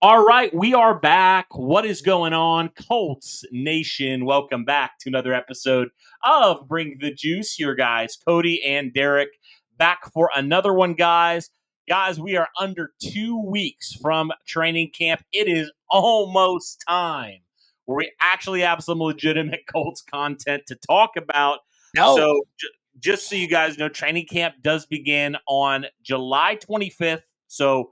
All right, we are back. What is going on, Colts Nation? Welcome back to another episode of Bring the Juice. Your guys, Cody and Derek, back for another one, guys. Guys, we are under 2 weeks from training camp. It is almost time where we actually have some legitimate Colts content to talk about. No. Just so you guys know, training camp does begin on July 25th. So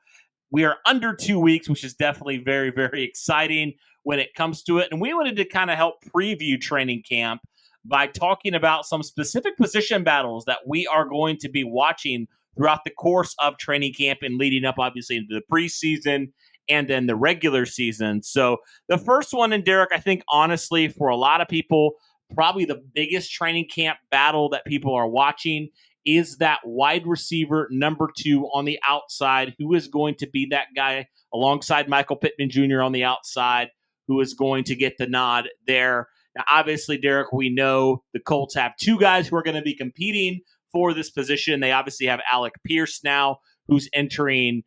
we are under 2 weeks, which is definitely very, very exciting when it comes to it. And we wanted to kind of help preview training camp by talking about some specific position battles that we are going to be watching throughout the course of training camp and leading up, obviously, into the preseason and then the regular season. So the first one, and Derek, I think, honestly, for a lot of people, probably the biggest training camp battle that people are watching is that wide receiver number 2 on the outside. Who is going to be that guy alongside Michael Pittman Jr. on the outside who is going to get the nod there? Now, obviously, Derek, we know the Colts have 2 guys who are going to be competing for this position. They obviously have Alec Pierce now, who's entering,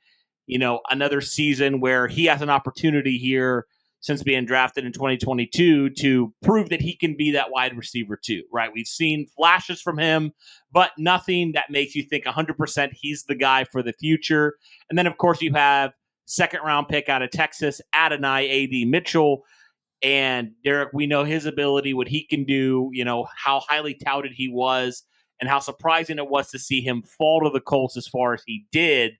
another season where he has an opportunity here since being drafted in 2022 to prove that he can be that wide receiver too, right? We've seen flashes from him, but nothing that makes you think 100% he's the guy for the future. And then, of course, you have second-round pick out of Texas, Adonai A.D. Mitchell. And Derek, we know his ability, what he can do, how highly touted he was, and how surprising it was to see him fall to the Colts as far as he did.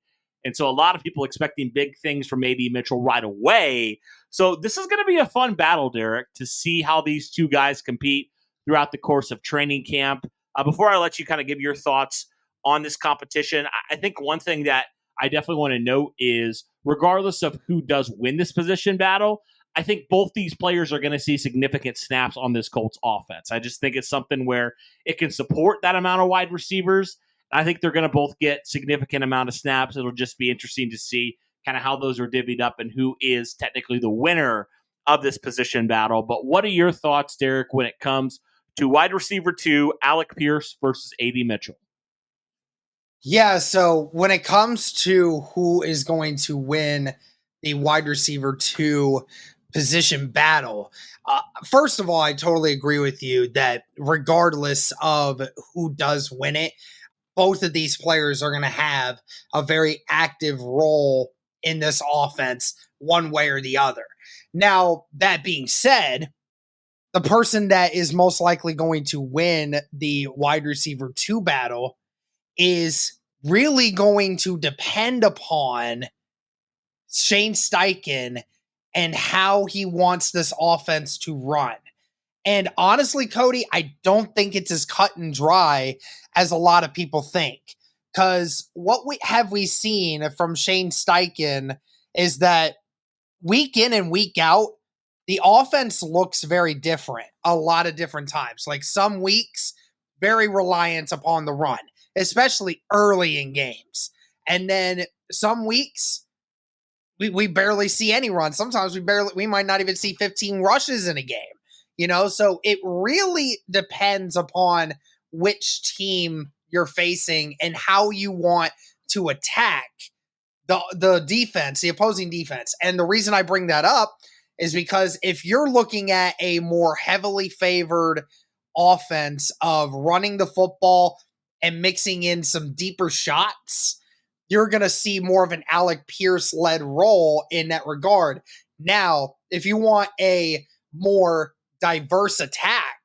And so a lot of people expecting big things from A.D. Mitchell right away. So this is going to be a fun battle, Derek, to see how these 2 guys compete throughout the course of training camp. Before I let you kind of give your thoughts on this competition, I think one thing that I definitely want to note is regardless of who does win this position battle, I think both these players are going to see significant snaps on this Colts offense. I just think it's something where it can support that amount of wide receivers. I think they're going to both get significant amount of snaps. It'll just be interesting to see kind of how those are divvied up and who is technically the winner of this position battle. But what are your thoughts, Derek, when it comes to wide receiver 2, Alec Pierce versus A.D. Mitchell? Yeah, so when it comes to who is going to win the wide receiver 2 position battle, first of all, I totally agree with you that regardless of who does win it, both of these players are going to have a very active role in this offense one way or the other. Now, that being said, the person that is most likely going to win the wide receiver 2 battle is really going to depend upon Shane Steichen and how he wants this offense to run. And honestly, Cody, I don't think it's as cut and dry as a lot of people think. Because what have we seen from Shane Steichen is that week in and week out, the offense looks very different a lot of different times. Like some weeks, very reliant upon the run, especially early in games. And then some weeks, we barely see any run. Sometimes we might not even see 15 rushes in a game. So it really depends upon which team you're facing and how you want to attack the defense, the opposing defense. And the reason I bring that up is because if you're looking at a more heavily favored offense of running the football and mixing in some deeper shots, you're going to see more of an Alec Pierce-led role in that regard. Now, if you want a more diverse attack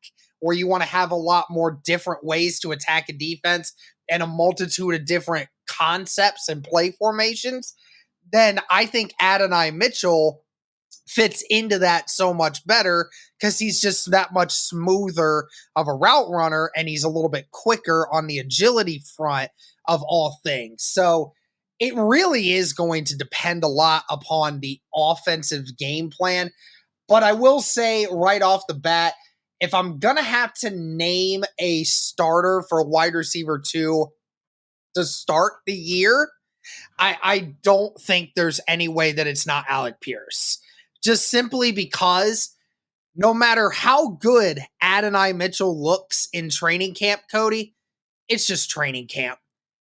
where you want to have a lot more different ways to attack a defense and a multitude of different concepts and play formations, then I think Adonai Mitchell fits into that so much better because he's just that much smoother of a route runner and he's a little bit quicker on the agility front of all things. So it really is going to depend a lot upon the offensive game plan. But I will say right off the bat, if I'm going to have to name a starter for wide receiver 2 to start the year, I don't think there's any way that it's not Alec Pierce. Just simply because no matter how good Adonai Mitchell looks in training camp, Cody, it's just training camp.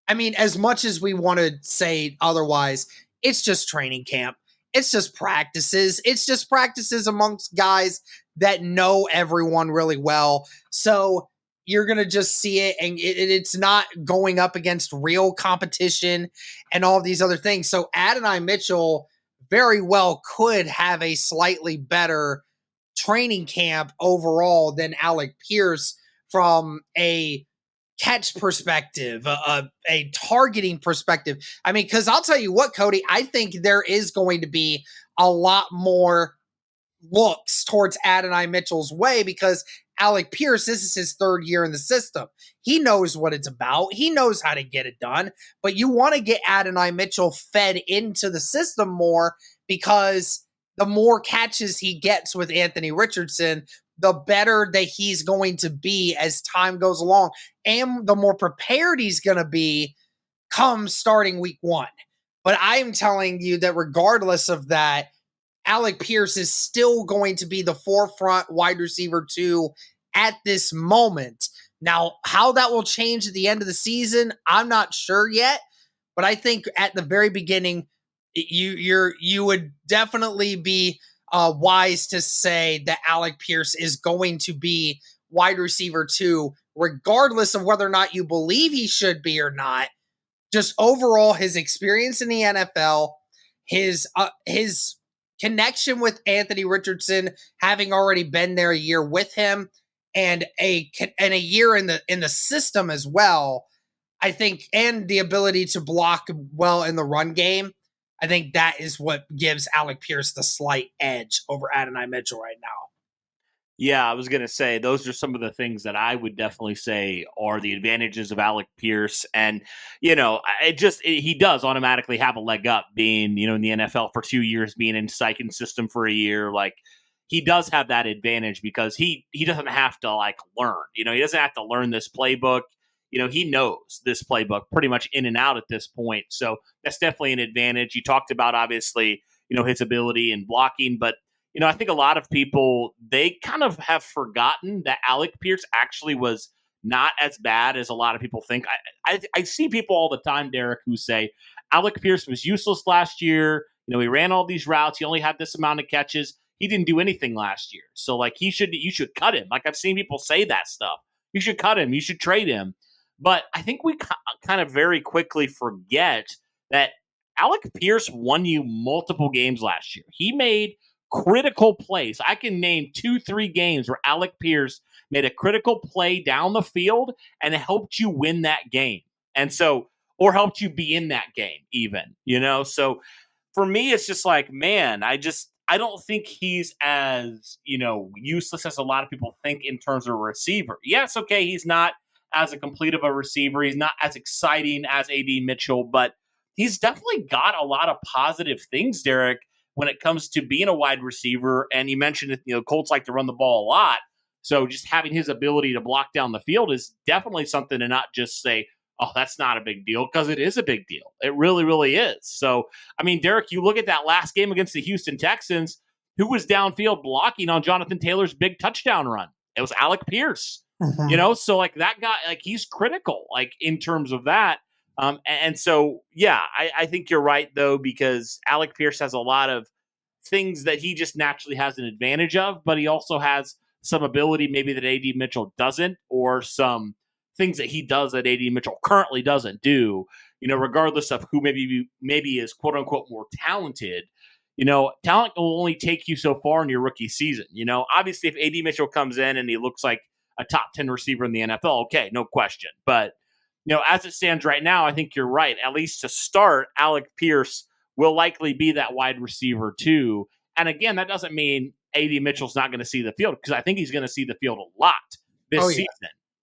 I mean, as much as we want to say otherwise, it's just training camp. It's just practices. It's just practices amongst guys that know everyone really well. So you're going to just see it, and it's not going up against real competition and all these other things. So Adonai Mitchell very well could have a slightly better training camp overall than Alec Pierce from a catch perspective, a targeting perspective. I mean, because I'll tell you what, Cody, I think there is going to be a lot more looks towards Adonai Mitchell's way because Alec Pierce, this is his third year in the system. He knows what it's about. He knows how to get it done. But you want to get Adonai Mitchell fed into the system more because the more catches he gets with Anthony Richardson, the better that he's going to be as time goes along. And the more prepared he's going to be come starting week one. But I am telling you that regardless of that, Alec Pierce is still going to be the forefront wide receiver 2 at this moment. Now, how that will change at the end of the season, I'm not sure yet. But I think at the very beginning, you would definitely be wise to say that Alec Pierce is going to be wide receiver 2, regardless of whether or not you believe he should be or not. Just overall, his experience in the NFL, his connection with Anthony Richardson, having already been there a year with him, and a year in the system as well. I think, and the ability to block well in the run game. I think that is what gives Alec Pierce the slight edge over Adonai Mitchell right now. Yeah, I was going to say those are some of the things that I would definitely say are the advantages of Alec Pierce. And, he does automatically have a leg up being, in the NFL for 2 years, being in Sykin's system for a year. Like, he does have that advantage because he doesn't have to learn, he doesn't have to learn this playbook. He knows this playbook pretty much in and out at this point. So that's definitely an advantage. You talked about, obviously, his ability in blocking, but I think a lot of people, they kind of have forgotten that Alec Pierce actually was not as bad as a lot of people think. I see people all the time, Derek, who say Alec Pierce was useless last year. He ran all these routes. He only had this amount of catches. He didn't do anything last year. So, you should cut him. I've seen people say that stuff. You should cut him. You should trade him. But I think we kind of very quickly forget that Alec Pierce won you multiple games last year. He made critical plays. I can name 2-3 games where Alec Pierce made a critical play down the field and it helped you win that game. And so, or helped you be in that game even, So for me, it's just man, I don't think he's as, useless as a lot of people think in terms of a receiver. Yes, okay, he's not as a complete of a receiver. He's not as exciting as A.D. Mitchell, but he's definitely got a lot of positive things, Derek, when it comes to being a wide receiver. And you mentioned it, Colts like to run the ball a lot. So just having his ability to block down the field is definitely something to not just say, oh, that's not a big deal, because it is a big deal. It really, really is. So, Derek, you look at that last game against the Houston Texans, who was downfield blocking on Jonathan Taylor's big touchdown run? It was Alec Pierce. Mm-hmm. So that guy, he's critical, in terms of that. And so, yeah, I think you're right, though, because Alec Pierce has a lot of things that he just naturally has an advantage of, but he also has some ability maybe that A.D. Mitchell doesn't, or some things that he does that A.D. Mitchell currently doesn't do, regardless of who maybe is quote unquote more talented. Talent will only take you so far in your rookie season. Obviously, if A.D. Mitchell comes in and he looks like a top 10 receiver in the NFL, okay, no question. But, as it stands right now, I think you're right. At least to start, Alec Pierce will likely be that wide receiver too. And again, that doesn't mean A.D. Mitchell's not going to see the field, because I think he's going to see the field a lot this season.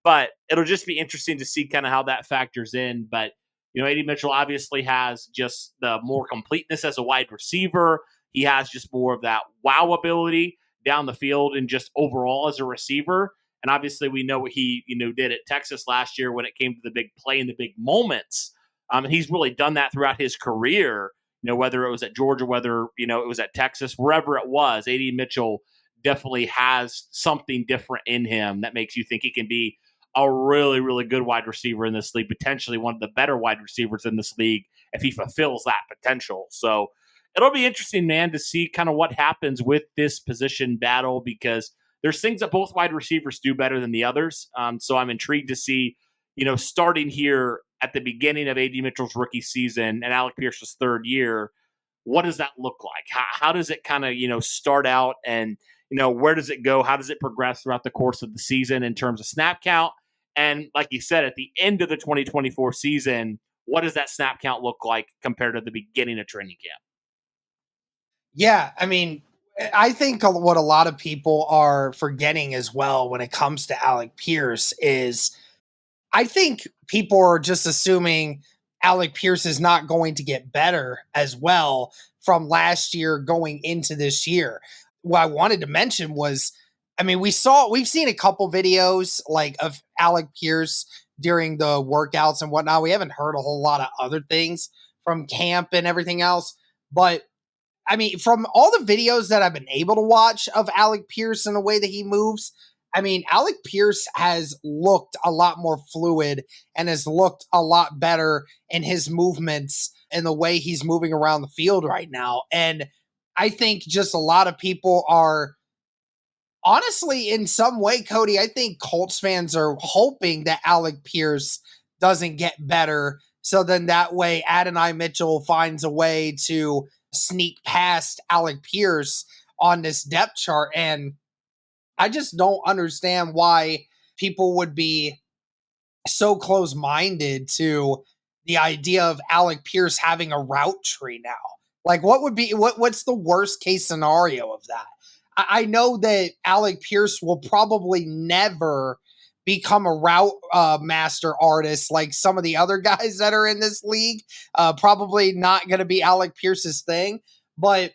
But it'll just be interesting to see kind of how that factors in. But, A.D. Mitchell obviously has just the more completeness as a wide receiver. He has just more of that wow ability down the field and just overall as a receiver. And obviously we know what he, did at Texas last year when it came to the big play and the big moments. And he's really done that throughout his career, whether it was at Georgia, whether, it was at Texas, wherever it was. A.D. Mitchell definitely has something different in him that makes you think he can be a really, really good wide receiver in this league, potentially one of the better wide receivers in this league if he fulfills that potential. So it'll be interesting, man, to see kind of what happens with this position battle because there's things that both wide receivers do better than the others. So I'm intrigued to see, starting here at the beginning of A.D. Mitchell's rookie season and Alec Pierce's third year, what does that look like? How does it kind of, start out and, where does it go? How does it progress throughout the course of the season in terms of snap count? And like you said, at the end of the 2024 season, what does that snap count look like compared to the beginning of training camp? Yeah, I mean, I think what a lot of people are forgetting as well when it comes to Alec Pierce is I think people are just assuming Alec Pierce is not going to get better as well from last year going into this year. What I wanted to mention was, I mean, we've seen a couple videos like of Alec Pierce during the workouts and whatnot. We haven't heard a whole lot of other things from camp and everything else, but I mean, from all the videos that I've been able to watch of Alec Pierce and the way that he moves, I mean, Alec Pierce has looked a lot more fluid and has looked a lot better in his movements and the way he's moving around the field right now. And I think just a lot of people are honestly, in some way, Cody, I think Colts fans are hoping that Alec Pierce doesn't get better. So then that way, Adonai Mitchell finds a way to sneak past Alec Pierce on this depth chart. And I just don't understand why people would be so close minded to the idea of Alec Pierce having a route tree now. Like, what's the worst case scenario of that? I know that Alec Pierce will probably never become a route master artist like some of the other guys that are in this league. Probably not going to be Alec Pierce's thing. But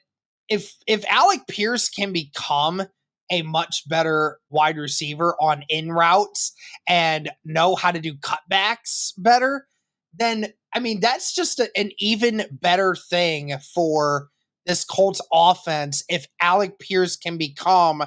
if Alec Pierce can become a much better wide receiver on in routes and know how to do cutbacks better, then I mean that's just an even better thing for this Colts offense if Alec Pierce can become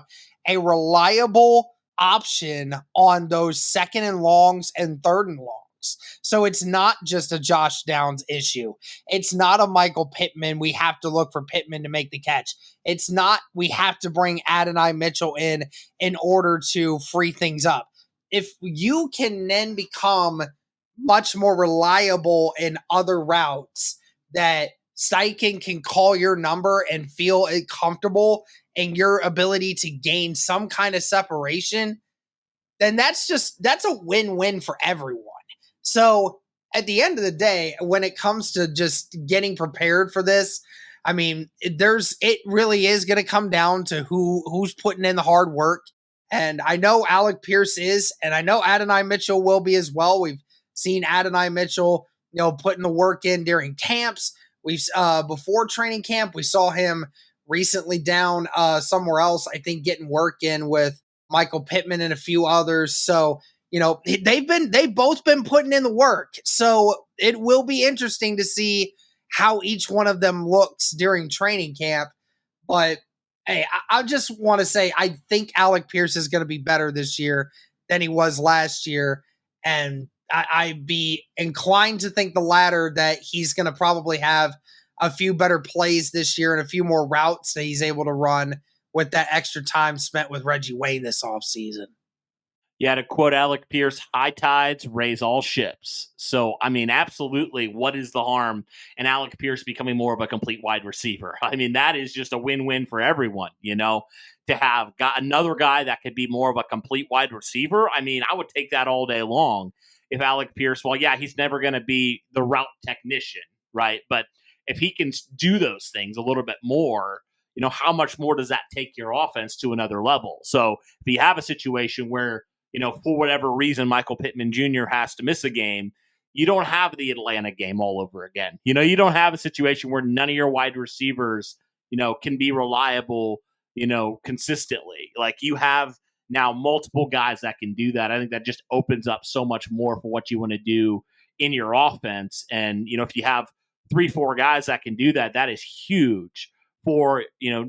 a reliable option on those second and longs and third and longs. So it's not just a Josh Downs issue. It's not a Michael Pittman. We have to look for Pittman to make the catch. It's not we have to bring Adonai Mitchell in order to free things up. If you can then become much more reliable in other routes that Steichen can call your number and feel comfortable in your ability to gain some kind of separation, then that's a win-win for everyone. So at the end of the day, when it comes to just getting prepared for this, I mean, it really is going to come down to who's putting in the hard work. And I know Alec Pierce is, and I know Adonai Mitchell will be as well. We've seen Adonai Mitchell, putting the work in during camps. We've before training camp, we saw him recently down somewhere else, I think getting work in with Michael Pittman and a few others. So, they've both been putting in the work. So it will be interesting to see how each one of them looks during training camp. But hey, I just want to say I think Alec Pierce is going to be better this year than he was last year. And I'd be inclined to think the latter, that he's going to probably have a few better plays this year and a few more routes that he's able to run with that extra time spent with Reggie Wayne this offseason. Yeah, to quote Alec Pierce, high tides raise all ships. So, I mean, absolutely, what is the harm in Alec Pierce becoming more of a complete wide receiver? I mean, that is just a win-win for everyone, to have got another guy that could be more of a complete wide receiver. I mean, I would take that all day long if Alec Pierce, well, yeah, he's never going to be the route technician, right? But if he can do those things a little bit more, how much more does that take your offense to another level? So if you have a situation where, for whatever reason, Michael Pittman Jr. has to miss a game, you don't have the Atlanta game all over again. You don't have a situation where none of your wide receivers, can be reliable, consistently. Like you have now multiple guys that can do that. I think that just opens up so much more for what you want to do in your offense. And, if you have 3-4 guys that can do that, that is huge for,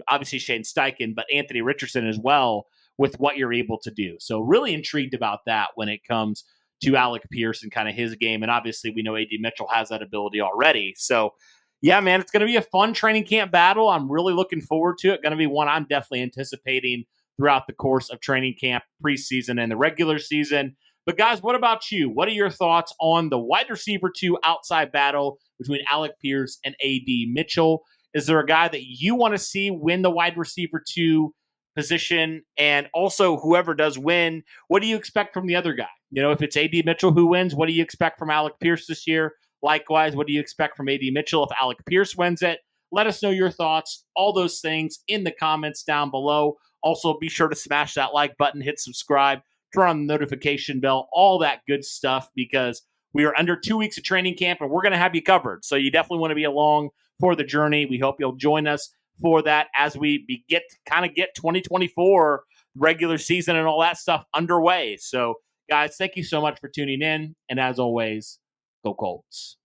obviously Shane Steichen, but Anthony Richardson as well, with what you're able to do. So really intrigued about that when it comes to Alec Pierce and kind of his game. And obviously we know A.D. Mitchell has that ability already. So, Yeah, man, it's going to be a fun training camp battle. I'm really looking forward to it. Going to be one I'm definitely anticipating throughout the course of training camp, preseason, and the regular season. But guys, what about you? What are your thoughts on the wide receiver 2 outside battle between Alec Pierce and AD Mitchell? Is there a guy that you want to see win the wide receiver 2 position? And also, whoever does win, what do you expect from the other guy? If it's AD Mitchell who wins, what do you expect from Alec Pierce this year? Likewise, what do you expect from AD Mitchell if Alec Pierce wins it? Let us know your thoughts, all those things in the comments down below. Also, be sure to smash that like button, hit subscribe, turn on the notification bell, all that good stuff, because we are under 2 weeks of training camp and we're going to have you covered. So you definitely want to be along for the journey. We hope you'll join us for that as we get 2024 regular season and all that stuff underway. So, guys, thank you so much for tuning in. And as always, go Colts.